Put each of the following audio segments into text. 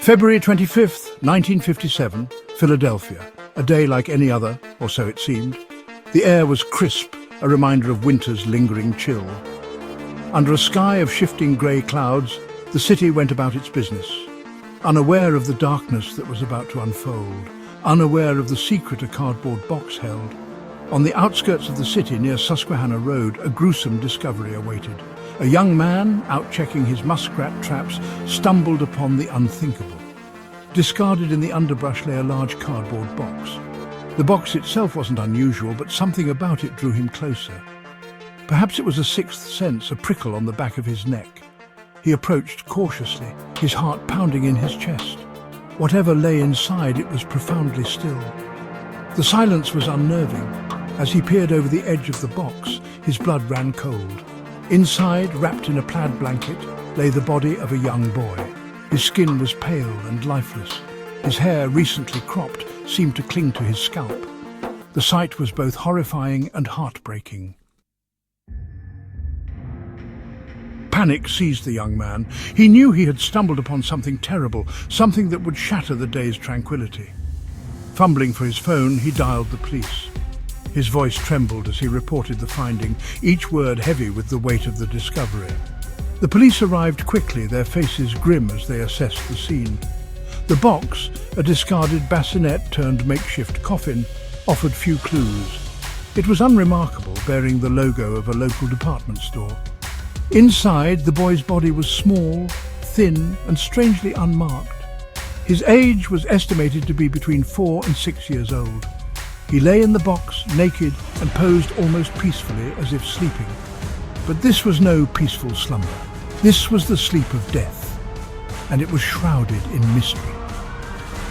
February 25th, 1957, Philadelphia. A day like any other, or so it seemed. The air was crisp, a reminder of winter's lingering chill. Under a sky of shifting grey clouds, the city went about its business, unaware of the darkness that was about to unfold, unaware of the secret a cardboard box held. On the outskirts of the city near Susquehanna Road, a gruesome discovery awaited. A young man, out checking his muskrat traps, stumbled upon the unthinkable. Discarded in the underbrush lay a large cardboard box. The box itself wasn't unusual, but something about it drew him closer. Perhaps it was a sixth sense, a prickle on the back of his neck. He approached cautiously, his heart pounding in his chest. Whatever lay inside, it was profoundly still. The silence was unnerving. As he peered over the edge of the box, his blood ran cold. Inside, wrapped in a plaid blanket, lay the body of a young boy. His skin was pale and lifeless. His hair, recently cropped, seemed to cling to his scalp. The sight was both horrifying and heartbreaking. Panic seized the young man. He knew he had stumbled upon something terrible, something that would shatter the day's tranquility. Fumbling for his phone, he dialed the police. His voice trembled as he reported the finding, each word heavy with the weight of the discovery. The police arrived quickly, their faces grim as they assessed the scene. The box, a discarded bassinet turned makeshift coffin, offered few clues. It was unremarkable, bearing the logo of a local department store. Inside, the boy's body was small, thin, and strangely unmarked. His age was estimated to be between 4 and 6 years old. He lay in the box, naked, and posed almost peacefully, as if sleeping. But this was no peaceful slumber. This was the sleep of death, and it was shrouded in mystery.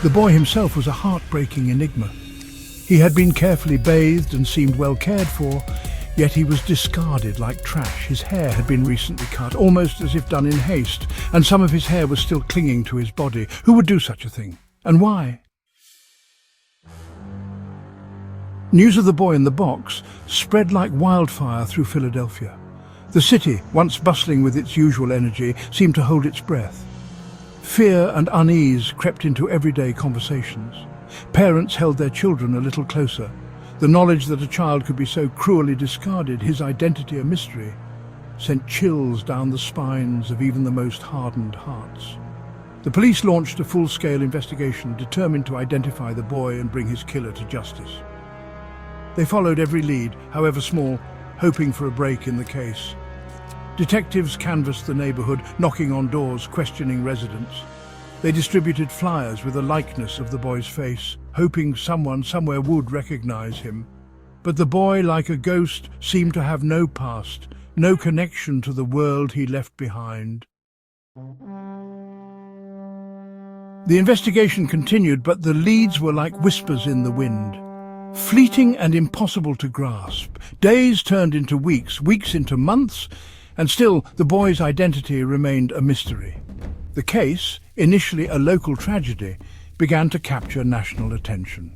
The boy himself was a heartbreaking enigma. He had been carefully bathed and seemed well cared for, yet he was discarded like trash. His hair had been recently cut, almost as if done in haste, and some of his hair was still clinging to his body. Who would do such a thing? And why? News of the boy in the box spread like wildfire through Philadelphia. The city, once bustling with its usual energy, seemed to hold its breath. Fear and unease crept into everyday conversations. Parents held their children a little closer. The knowledge that a child could be so cruelly discarded, his identity a mystery, sent chills down the spines of even the most hardened hearts. The police launched a full-scale investigation, determined to identify the boy and bring his killer to justice. They followed every lead, however small, hoping for a break in the case. Detectives canvassed the neighborhood, knocking on doors, questioning residents. They distributed flyers with a likeness of the boy's face, hoping someone somewhere would recognize him. But the boy, like a ghost, seemed to have no past, no connection to the world he left behind. The investigation continued, but the leads were like whispers in the wind. Fleeting and impossible to grasp. Days turned into weeks, weeks into months, and still the boy's identity remained a mystery. The case, initially a local tragedy, began to capture national attention.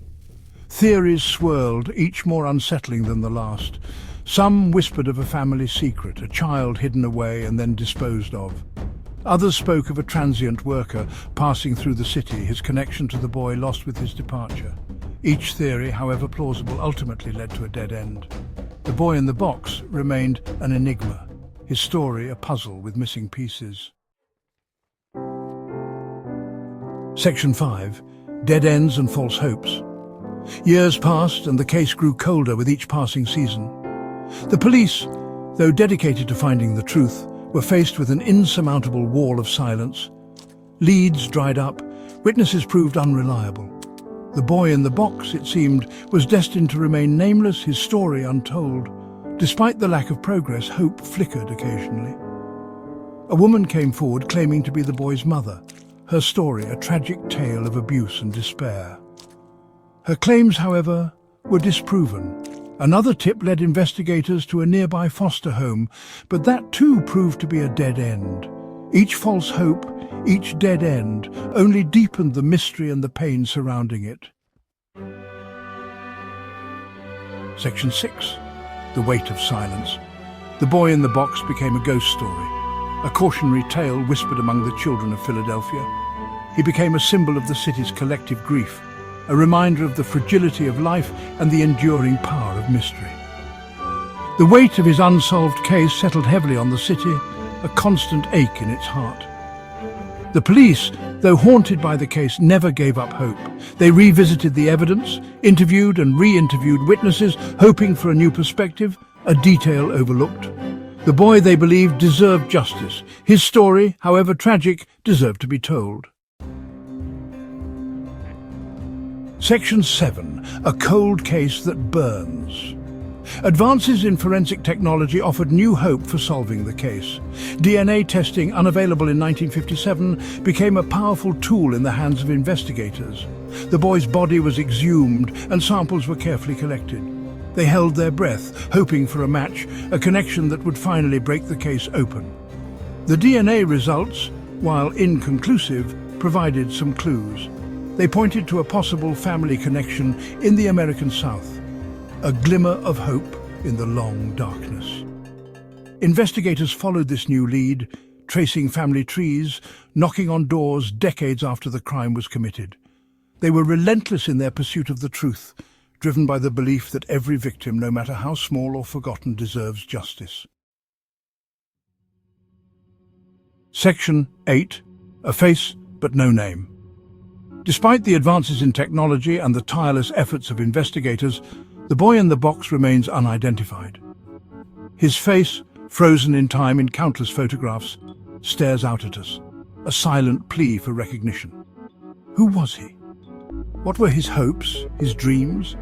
Theories swirled, each more unsettling than the last. Some whispered of a family secret, a child hidden away and then disposed of. Others spoke of a transient worker passing through the city, his connection to the boy lost with his departure. Each theory, however plausible, ultimately led to a dead end. The boy in the box remained an enigma, his story a puzzle with missing pieces. Section 5. Dead Ends and False Hopes. Years passed and the case grew colder with each passing season. The police, though dedicated to finding the truth, were faced with an insurmountable wall of silence. Leads dried up, witnesses proved unreliable. The boy in the box, it seemed, was destined to remain nameless, his story untold. Despite the lack of progress, hope flickered occasionally. A woman came forward claiming to be the boy's mother, her story a tragic tale of abuse and despair. Her claims, however, were disproven. Another tip led investigators to a nearby foster home, but that too proved to be a dead end. Each false hope, each dead end, only deepened the mystery and the pain surrounding it. Section 6. The Weight of Silence. The boy in the box became a ghost story, a cautionary tale whispered among the children of Philadelphia. he became a symbol of the city's collective grief, a reminder of the fragility of life and the enduring power of mystery. The weight of his unsolved case settled heavily on the city, a constant ache in its heart. The police, though haunted by the case, never gave up hope. They revisited the evidence, interviewed and re-interviewed witnesses, hoping for a new perspective, a detail overlooked. The boy they believed deserved justice. His story, however tragic, deserved to be told. Section 7. A cold case that burns. Advances in forensic technology offered new hope for solving the case. DNA testing, unavailable in 1957, became a powerful tool in the hands of investigators. The boy's body was exhumed and samples were carefully collected. They held their breath, hoping for a match, a connection that would finally break the case open. The DNA results, while inconclusive, provided some clues. They pointed to a possible family connection in the American South. A glimmer of hope in the long darkness. Investigators followed this new lead, tracing family trees, knocking on doors decades after the crime was committed. They were relentless in their pursuit of the truth, driven by the belief that every victim, no matter how small or forgotten, deserves justice. Section 8. A face but no name. Despite the advances in technology and the tireless efforts of investigators, the boy in the box remains unidentified. His face, frozen in time in countless photographs, stares out at us, a silent plea for recognition. Who was he? What were his hopes, his dreams?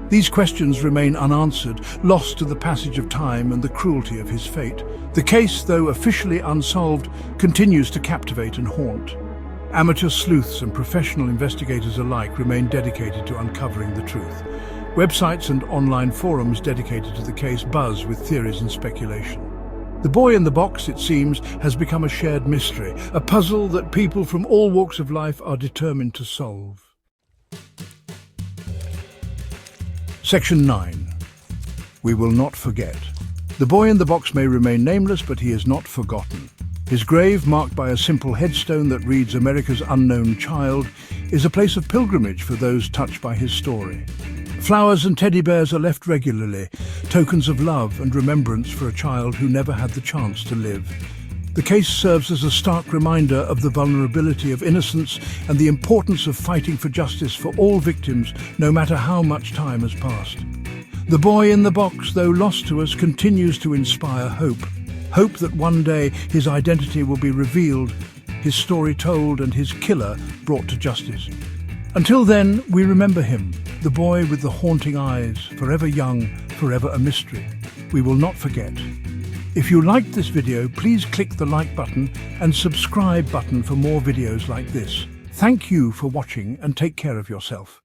These questions remain unanswered, lost to the passage of time and the cruelty of his fate. The case, though officially unsolved, continues to captivate and haunt. Amateur sleuths and professional investigators alike remain dedicated to uncovering the truth. Websites and online forums dedicated to the case buzz with theories and speculation. The boy in the box, it seems, has become a shared mystery, a puzzle that people from all walks of life are determined to solve. Section 9. We will not forget. The boy in the box may remain nameless, but he is not forgotten. His grave, marked by a simple headstone that reads America's Unknown Child, is a place of pilgrimage for those touched by his story. Flowers and teddy bears are left regularly, tokens of love and remembrance for a child who never had the chance to live. The case serves as a stark reminder of the vulnerability of innocence and the importance of fighting for justice for all victims, no matter how much time has passed. The boy in the box, though lost to us, continues to inspire hope. Hope that one day his identity will be revealed, his story told, and his killer brought to justice. Until then, we remember him, the boy with the haunting eyes, forever young, forever a mystery. We will not forget. If you liked this video, please click the like button and subscribe button for more videos like this. Thank you for watching and take care of yourself.